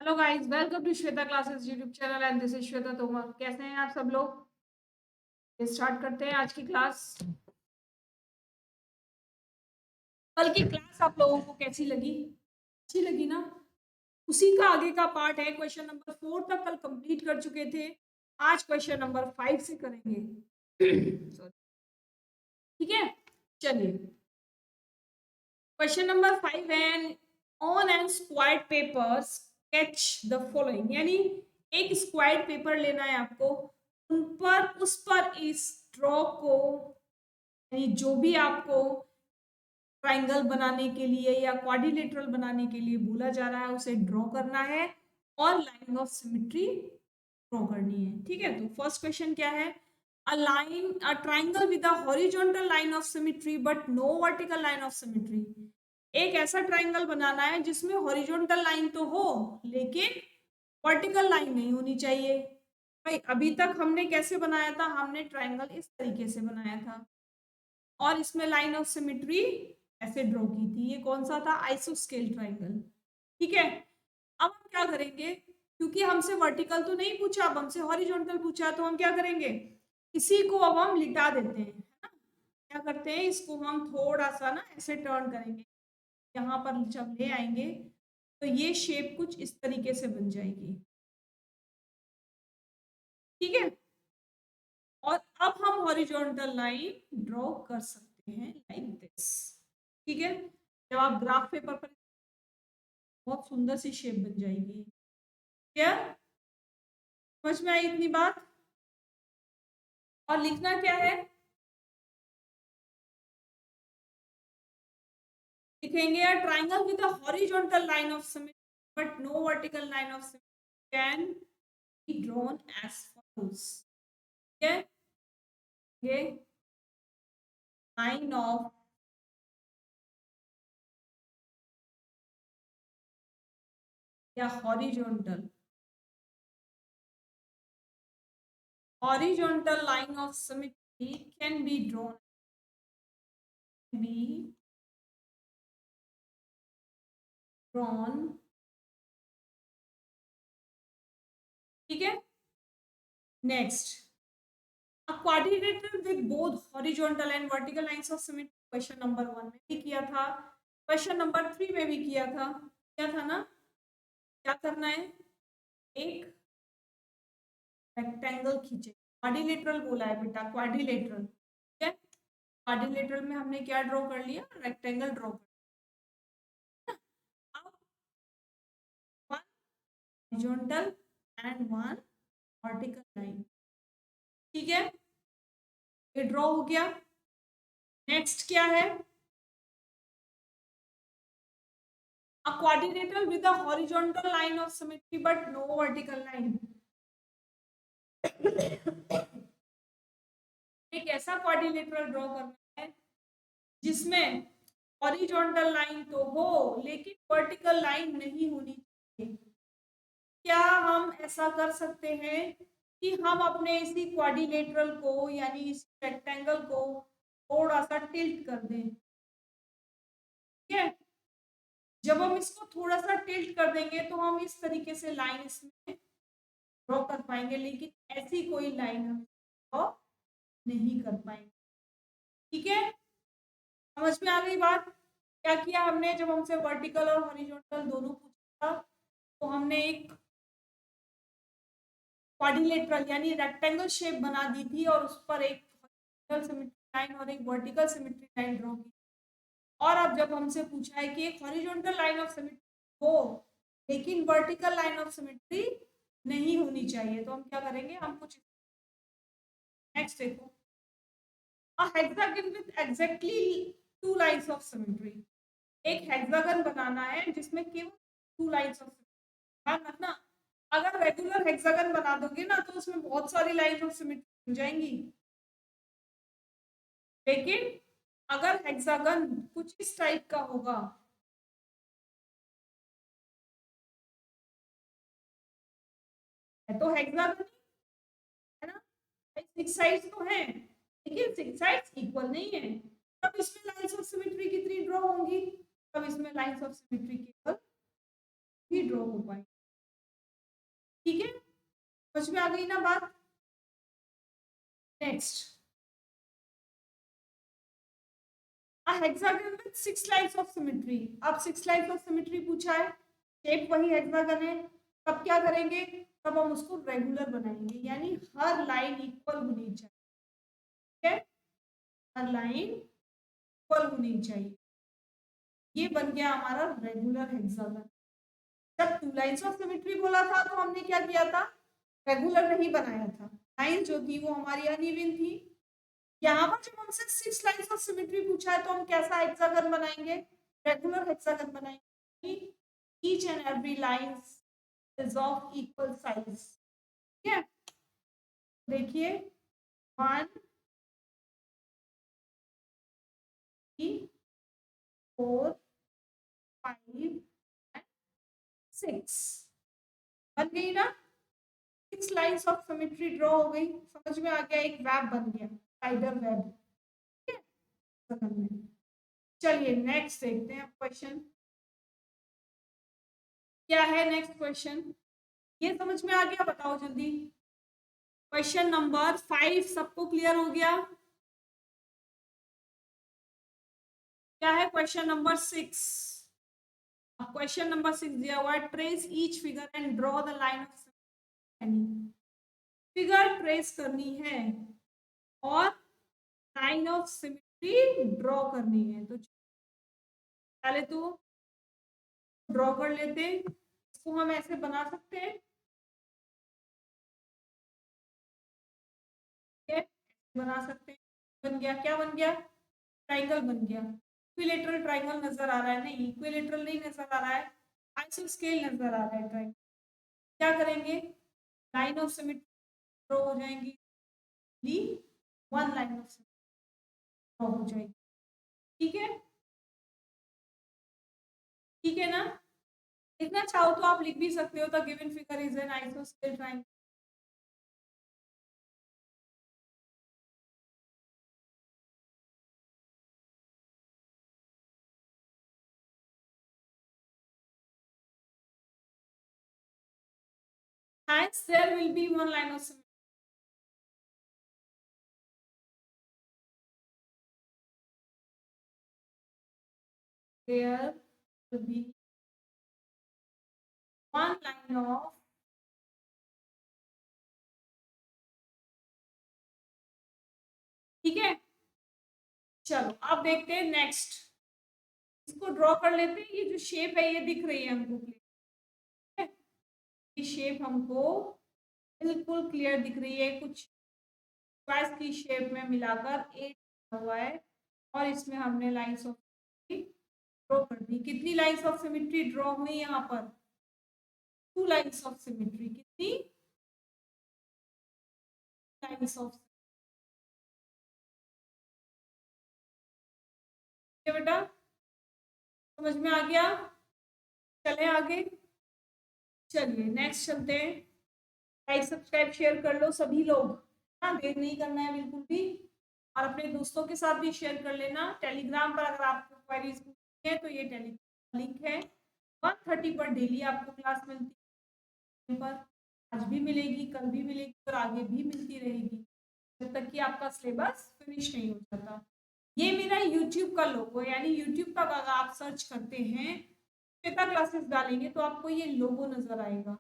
Hello guys, welcome to Shweta classes YouTube channel and this is Shweta Tomar. कैसे हैं आप सब लोग? स्टार्ट करते हैं आज की क्लास। कल की क्लास आप लोगों को कैसी लगी? अच्छी लगी ना? उसी का आगे का पार्ट है। क्वेश्चन नंबर 4 तक कल कंप्लीट कर चुके थे। आज क्वेश्चन नंबर 5 से करेंगे। Sorry, ठीक है, चलिए। क्वेश्चन नंबर 5 है, on and squared paper sketch the following. यानी एक स्क्वायर्ड पेपर लेना है आपको, उस पर इस ड्रॉ को, यानी जो भी आपको ट्राइंगल बनाने के लिए या क्वाड्रिलेटरल बनाने के लिए बोला जा रहा है उसे ड्रॉ करना है और लाइन ऑफ सिमेट्री ड्रॉ करनी है। ठीक है, तो फर्स्ट क्वेश्चन क्या है? A triangle with a horizontal line of symmetry but no vertical line of symmetry. एक ऐसा ट्राइंगल बनाना है जिसमें हॉरिजॉन्टल लाइन तो हो लेकिन वर्टिकल लाइन नहीं होनी चाहिए। भाई अभी तक हमने कैसे बनाया था? हमने ट्राइंगल इस तरीके से बनाया था और इसमें लाइन ऑफ सिमेट्री ऐसे ड्रॉ की थी। ये कौन सा था? आइसोस्केल ट्राइंगल। ठीक है, अब हम क्या करेंगे? क्योंकि हमसे वर्टिकल तो नहीं पूछा, अब हमसे हॉरिजॉन्टल पूछा, तो हम क्या करेंगे? इसी को अब हम लिटा देते हैं, है ना? क्या करते हैं, इसको हम थोड़ा सा ना ऐसे टर्न करेंगे। यहाँ पर जब ले आएंगे तो ये शेप कुछ इस तरीके से बन जाएगी। ठीक है, और अब हम हॉरिजॉन्टल लाइन ड्रॉ कर सकते हैं लाइक दिस। ठीक है, जब आप ग्राफ पेपर पर, बहुत सुंदर सी शेप बन जाएगी। क्या समझ में आई इतनी बात? और लिखना क्या है? लिखेंगे a triangle with a horizontal line of symmetry but no vertical line of symmetry can be drawn as follows. ठीक है, ये लाइन ऑफ या horizontal line of symmetry can be drawn। ठीक है, next, a quadrilateral with both horizontal and vertical lines of symmetry। Question number 1 में भी किया था, क्वेश्चन नंबर 3 में भी किया था ना? क्या करना है? एक रेक्टेंगल खींचे। क्वाड्रिलेटरल बोला है बेटा, क्वाड्रिलेटरल। ठीक है, क्वाड्रिलेटरल में हमने क्या ड्रॉ कर लिया? रेक्टेंगल ड्रॉ कर लिया। अब one horizontal and one vertical line. ठीक है, ये ड्रॉ हो गया। नेक्स्ट क्या है? a quadrilateral with a horizontal line of symmetry but no vertical line। एक ऐसा क्वाड्रिलेटरल ड्रॉ करना है जिसमें हॉरिजॉन्टल लाइन तो हो लेकिन वर्टिकल लाइन नहीं होनी चाहिए। क्या हम ऐसा कर सकते हैं कि हम अपने इसी क्वाड्रिलेटरल को यानी इस रेक्टेंगल को थोड़ा सा टिल्ट कर दें? ठीक है, जब हम इसको थोड़ा सा टिल्ट कर देंगे तो हम इस तरीके से लाइन इसमें ड्रॉ कर पाएंगे, लेकिन ऐसी कोई लाइन हम ड्रॉ नहीं कर पाएंगे। ठीक है, समझ में आ गई बात? क्या किया हमने? जब हमसे वर्टिकल और हॉरिजॉन्टल दोनों पूछा था तो हमने एक क्वाड्रिलेटरल यानी रेक्टेंगल शेप बना दी थी और उस पर एक हॉरिजॉन्टल सिमेट्री लाइन और एक वर्टिकल सिमेट्री लाइन ड्रॉ की। और अब जब हमसे पूछा है कि एक हॉरिजॉन्टल लाइन ऑफ सिमेट्री हो लेकिन वर्टिकल लाइन ऑफ सिमेट्री नहीं होनी चाहिए, तो हम क्या करेंगे? हम कुछ नेक्स्ट देखो, a hexagon with exactly two lines of symmetry। एक हेक्सागन बनाना है जिसमें केवल टू लाइंस ऑफ सिमेट्री। ध्यान रखना, अगर रेगुलर हेक्सागन बना दोगे ना तो उसमें बहुत सारी लाइंस ऑफ सिमेट्री बन जाएंगी, लेकिन अगर हेक्सागन कुछ इस टाइप का होगा, है तो हेक्सागन है ना? सिक्स साइड्स तो हैं लेकिन सिक्स साइड्स इक्वल नहीं है। तब इसमें लाइंस ऑफ सिमेट्री कितनी ड्रॉ होंगी? तब इसमें लाइंस ऑफ सिमेट्री केवल ही ड्रॉ हो पाएंगी। ठीक है, समझ में आ गई ना बात। Next, a hexagon with 6 lines of symmetry। अब 6 lines of symmetry पूछा है, शेप वही हेक्सागन है, तब क्या करेंगे, तब हम उसको रेगुलर बनाएंगे, यानी हर लाइन इक्वल होनी चाहिए, ठीक है, हर लाइन इक्वल होनी चाहिए, ये बन गया हमारा रेगुलर हेक्सागन। जब 2 लाइन्स ऑफ सिमेट्री बोला था तो हमने क्या किया था, रेगुलर नहीं बनाया था, लाइन जो थी वो हमारी अनइवन थी। यहाँ पर जब हमसे 6 लाइन्स ऑफ सिमेट्री पूछा है तो हम कैसा हेक्सागन बनाएंगे, रेगुलर हेक्सागन बनाएंगे, each and every line is of equal size, ठीक है। देखिए 1 3 4 5 6 बन गई ना, 6 लाइन्स ऑफ सिमेट्री ड्रॉ हो गई, समझ में आ गया, एक वेब बन गया, स्पाइडर वेब, ठीक है। चलिए नेक्स्ट देखते हैं क्वेश्चन, क्या है नेक्स्ट क्वेश्चन, ये समझ में आ गया, बताओ जल्दी। क्वेश्चन नंबर 5 सबको क्लियर हो गया, क्या है क्वेश्चन नंबर 6। क्वेश्चन नंबर 6 दिया हुआ है, trace each figure and draw the line of, figure trace करनी है और लाइन ऑफ सिमेट्री ड्रॉ करनी है, तो पहले तो ड्रॉ कर लेते हैं, इसको हम ऐसे बना सकते हैं, बना सकते हैं, बन गया, क्या बन गया, ट्राइंगल बन गया, इक्विलेटरल ट्राइंगल नजर आ रहा है, नहीं इक्विलेटरल नहीं नजर आ रहा है, आइसोस्केल नजर आ रहा है ट्राइंगल। क्या करेंगे, लाइन ऑफ सिमेट्री ड्रॉ हो जाएंगी, one line of symmetry draw हो जाएगी, ठीक है, ठीक है ना। लिखना चाहो तो आप लिख भी सकते हो, the given figure is an आइसोस्केल triangle. Hence there will be one line of symmetry. There will be one line of, ठीक है। चलो अब देखते हैं नेक्स्ट, इसको ड्रॉ कर लेते हैं, ये जो शेप है ये दिख रही है हमको क्लियर, ये शेप हमको बिल्कुल क्लियर दिख रही है, कुछ स्क्वायर की शेप में मिलाकर एट हुआ है, और इसमें हमने लाइंस ऑफ ड्रॉ कर दी। कितनी लाइंस ऑफ सिमेट्री ड्रॉ हुई यहाँ पर, 2 लाइंस ऑफ सिमेट्री, कितनी लाइंस ऑफ, बेटा समझ में आ गया, चले आगे, चलिए नेक्स्ट चलते हैं। लाइक सब्सक्राइब शेयर कर लो सभी लोग, हाँ देर नहीं करना है बिल्कुल भी, और अपने दोस्तों के साथ भी शेयर कर लेना। टेलीग्राम पर अगर आपको क्वेरीज है तो ये टेलीग्राम लिंक है, 1:30 पर डेली आपको क्लास मिलती है, पर आज भी मिलेगी, कल भी मिलेगी और आगे भी मिलती रहेगी जब तक कि आपका सिलेबस फिनिश नहीं हो जाता। ये मेरा यूट्यूब का लोगो, यानी यूट्यूब का अगर आप सर्च करते हैं श्वेता क्लासेस डालेंगे तो आपको ये लोगो नजर आएगा,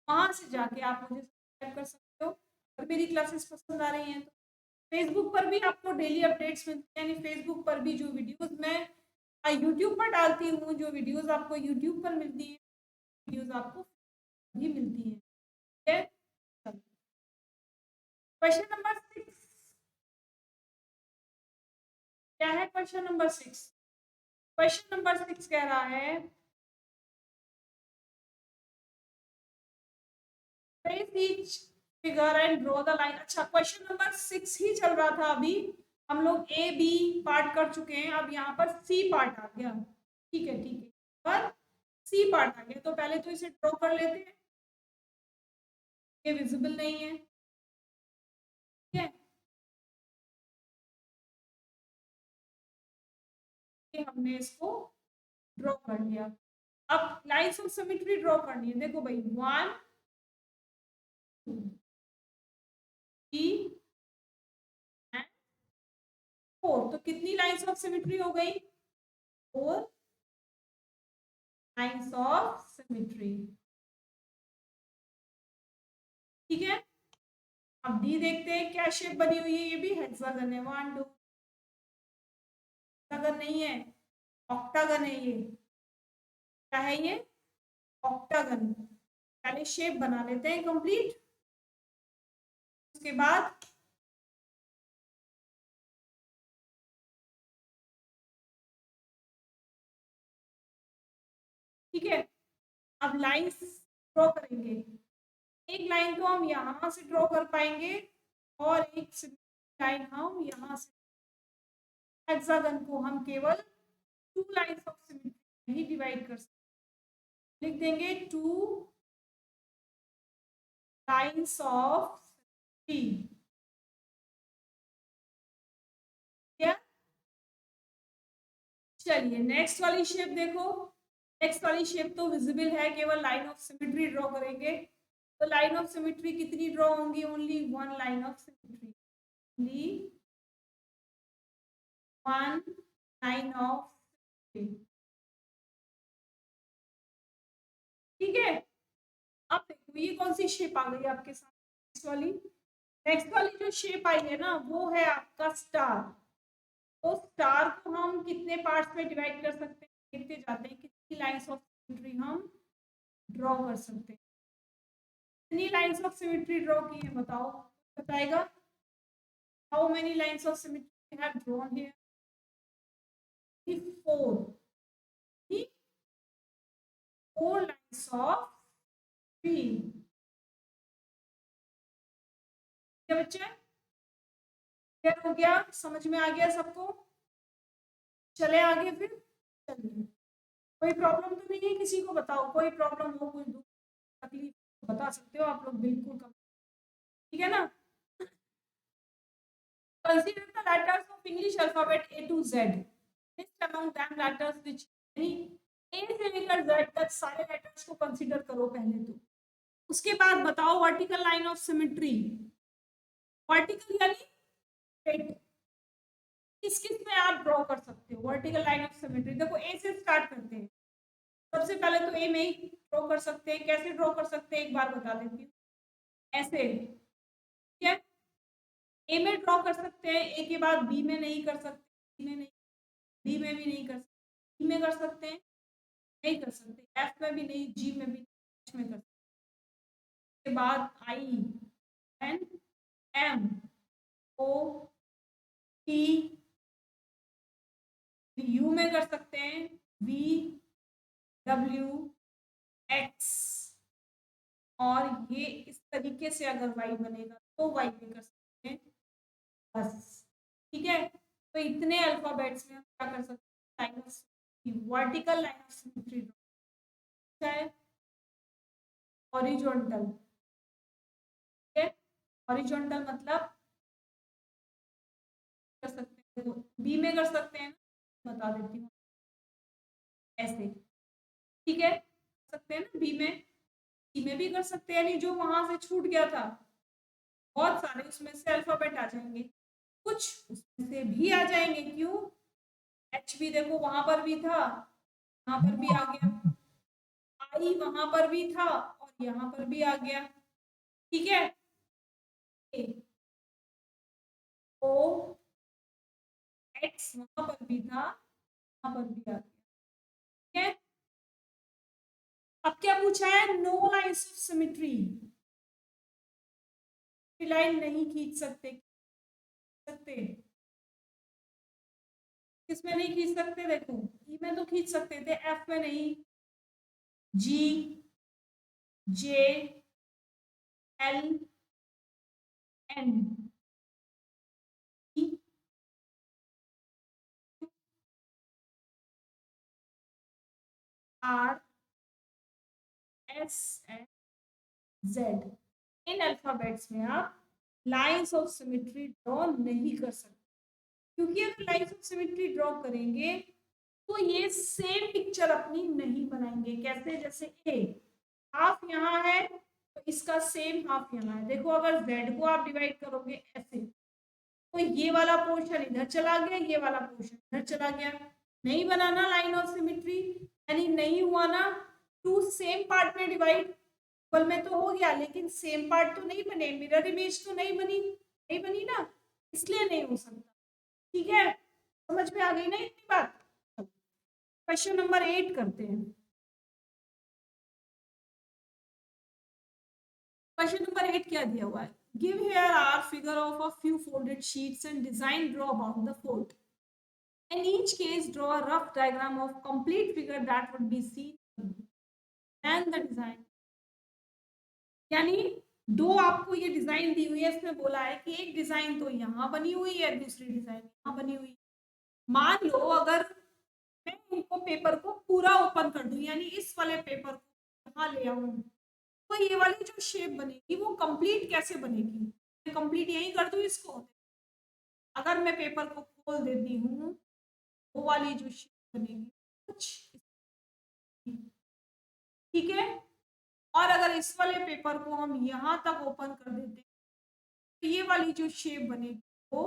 वहां से जाके आप मुझे सब्सक्राइब कर सकते हो। अगर मेरी क्लासेस पसंद आ रही हैं तो फेसबुक पर भी आपको डेली अपडेट्स मिलती हैं, यानी फेसबुक पर भी जो वीडियोस मैं यूट्यूब पर डालती हूँ, जो वीडियोस आपको यूट्यूब पर मिलती हैं, वीडियोस आपको भी मिलती हैं, ठीक है। क्वेश्चन नंबर 6, क्या है क्वेश्चन नंबर 6, क्वेश्चन नंबर 6 कह रहा है trace each figure and draw the line। अच्छा क्वेश्चन नंबर 6 ही चल रहा था अभी, हम लोग ए बी पार्ट कर चुके हैं, अब यहाँ पर सी पार्ट आ गया, ठीक है ठीक है, पर सी पार्ट आ गया तो पहले तो इसे ड्रॉ कर लेते हैं, ये विजिबल नहीं है, ठीक है, ये हमने इसको ड्रॉ कर लिया। अब लाइन्स ऑफ सिमेट्री ड्रॉ करनी है, देखो भाई 1 3 एंड 4। तो कितनी लाइंस ऑफ सिमेट्री हो गई? 4 लाइंस ऑफ सिमेट्री। ठीक है, अब डी देखते हैं क्या शेप बनी हुई है। ये भी हेक्सागन है। 1 2 हेक्सागन नहीं है, ऑक्टागन है ये। क्या है ये? ऑक्टागन। पहले शेप बना लेते हैं कंप्लीट, उसके बाद ठीक है, अब लाइंस ड्रॉ करेंगे। एक लाइन तो हम यहाँ से ड्रॉ कर पाएंगे और एक लाइन हम यहाँ से। हेक्सागन को हम केवल 2 lines of symmetry he divide कर सकते। लिख देंगे 2 लाइंस ऑफ सिमेट्री। क्या? चलिए नेक्स्ट वाली शेप देखो। नेक्स्ट वाली शेप तो विजिबल है, केवल लाइन ऑफ सिमेट्री ड्रॉ करेंगे। तो लाइन ऑफ सिमेट्री कितनी ड्रॉ होंगी? Only 1 line of symmetry. Only 1 line of symmetry. ठीक है, अब देखो ये कौन सी शेप आ गई आपके सामने? नेक्स्ट वाली जो शेप आई है ना, वो है आपका स्टार। तो स्टार को हम कितने पार्ट्स में डिवाइड कर सकते हैं? देखते जाते हैं कितनी लाइंस ऑफ सिमेट्री हम ड्रॉ कर सकते हैं। कितनी लाइंस ऑफ सिमेट्री ड्रॉ की है बताओ? बताएगा? How many lines of symmetry have drawn here? 4। 4 lines of 3। क्या बच्चे? क्लियर हो गया? समझ में आ गया सबको? चले आगे फिर। चलिए, कोई प्रॉब्लम तो नहीं है किसी को? बताओ, कोई प्रॉब्लम हो, कोई दुख तकलीफ बता सकते हो आप लोग, बिल्कुल कम। ठीक है ना? Consider the letters of English alphabet A to Z. List among them letters which A से लेकर Z तक सारे लेटर्स को कंसीडर करो पहले तो। उसके बाद बताओ vertical line of symmetry. Vertical यानी स्ट्रेट, किस किस में आप ड्रॉ कर सकते हो वर्टिकल लाइन ऑफ सिमेट्री? देखो ए से स्टार्ट करते हैं। सबसे पहले तो ए में ही ड्रॉ कर सकते हैं। कैसे ड्रॉ कर सकते हैं एक बार बता देती हूँ। ऐसे, ठीक है, ए में ड्रॉ कर सकते हैं। ए के बाद बी में नहीं कर सकते, सी में नहीं, डी में भी नहीं कर सकते, ई में कर सकते हैं, नहीं कर सकते, एफ में भी नहीं, जी में भी, एच में कर सकते। उसके बाद I N M O T, U में कर सकते हैं, वी डब्ल्यू एक्स, और ये इस तरीके से अगर वाई बनेगा तो वाई में कर सकते हैं बस। ठीक है, तो इतने अल्फाबेट्स में हम क्या कर सकते हैं? Line of vertical line of symmetry चाहे हॉरिजॉन्टल। ठीक है, हॉरिजॉन्टल मतलब कर सकते हैं, बी में कर सकते हैं, बता देती हूँ ऐसे। ठीक है, कर सकते हैं ना बी में, सी में भी कर सकते हैं, यानी जो वहां से छूट गया था बहुत सारे उसमें से अल्फाबेट आ जाएंगे, कुछ उसमें से भी आ जाएंगे। क्यों? एच भी देखो वहां पर भी था, यहाँ पर भी आ गया, आई वहां पर भी था और यहाँ पर भी आ गया। ठीक है, ओ एक्स वहां पर भी था, वहां पर भी आ गया। ठीक है, अब क्या पूछा है? No lines of symmetry. Line नहीं खींच सकते। किसमें नहीं खींच सकते? देखो ई में तो खींच सकते थे, एफ में नहीं, G J L N R S N Z, इन अल्फाबेट्स में आप लाइंस ऑफ सिमेट्री ड्रॉ नहीं कर सकते। क्योंकि अगर लाइंस ऑफ सिमेट्री ड्रॉ करेंगे तो ये सेम पिक्चर अपनी नहीं बनाएंगे। कैसे? जैसे ए हाफ यहाँ है तो इसका सेम हाफ यहाँ है। देखो अगर z को आप डिवाइड करोगे ऐसे, तो ये वाला पोर्शन इधर चला गया, ये वाला पोर्शन इधर चला गया। नहीं बनाना लाइन ऑफ सिमेट्री, यानी नहीं हुआ ना। टू सेम पार्ट में डिवाइड, इक्वल में तो हो गया लेकिन सेम पार्ट तो नहीं बने, मिरर इमेज तो नहीं बनी, नहीं बनी ना, इसलिए नहीं हो सकता। ठीक है, समझ में आ गई ना इतनी बात। क्वेश्चन नंबर 8 करते हैं। क्वेश्चन नंबर 8 क्या दिया हुआ है? Give here are figure of a few folded sheets and design draw about the fold. In each case, draw a rough diagram of complete figure that would be seen and the design. यानी दो आपको ये design दी हुई है, इसमें बोला है कि एक डिजाइन तो यहाँ बनी हुई है, दूसरी डिजाइन यहाँ बनी हुई है। मान लो अगर मैं इनको पेपर को पूरा ओपन कर दूं, यानी इस वाले पेपर को यहाँ ले आऊं, तो ये वाली जो शेप बनेगी वो कंप्लीट कैसे बनेगी? मैं कंप्लीट यही कर दूं इसको। अगर मैं पेपर को खोल देती हूँ, वो वाली जो शेप बनेगी कुछ, ठीक है। और अगर इस वाले पेपर को हम यहाँ तक ओपन कर देते तो ये वाली जो शेप बनेगी वो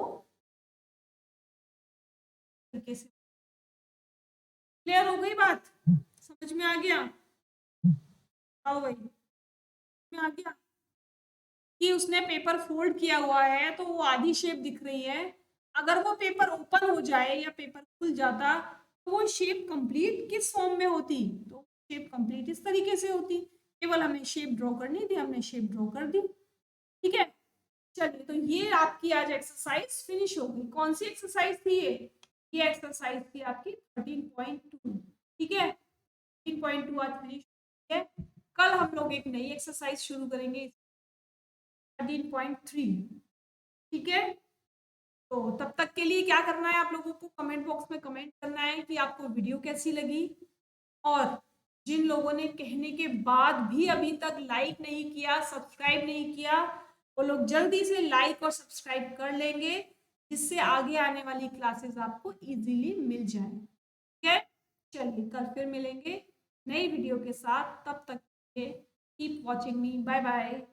तरीके से। क्लियर हो गई बात? समझ में आ गया? आओ भाई, में आ गया कि उसने पेपर फोल्ड किया हुआ है तो वो आधी शेप दिख रही है। अगर वो पेपर ओपन हो जाए या पेपर खुल जाता तो वो शेप कंप्लीट किस फॉर्म में होती? तो शेप कंप्लीट इस तरीके से होती। केवल हमें शेप ड्रॉ करनी थी, हमने शेप ड्रॉ कर दी। ठीक है, चलिए तो ये आपकी आज एक्सरसाइज फिनिश हो गई। कौन सी एक्सरसाइज थी ये एक्सरसाइज थी आपकी 13.2। ठीक है, 13.2 आज फिनिश है। कल हम लोग एक नई एक्सरसाइज शुरू करेंगे 13.3। ठीक है, तो तब तक के लिए क्या करना है आप लोगों को? कमेंट बॉक्स में कमेंट करना है कि आपको वीडियो कैसी लगी। और जिन लोगों ने कहने के बाद भी अभी तक लाइक नहीं किया, सब्सक्राइब नहीं किया, वो लोग जल्दी से लाइक और सब्सक्राइब कर लेंगे, जिससे आगे आने वाली क्लासेस आपको इजीली मिल जाए। ठीक है, चलिए कल फिर मिलेंगे नई वीडियो के साथ। तब तक के keep watching me. Bye bye.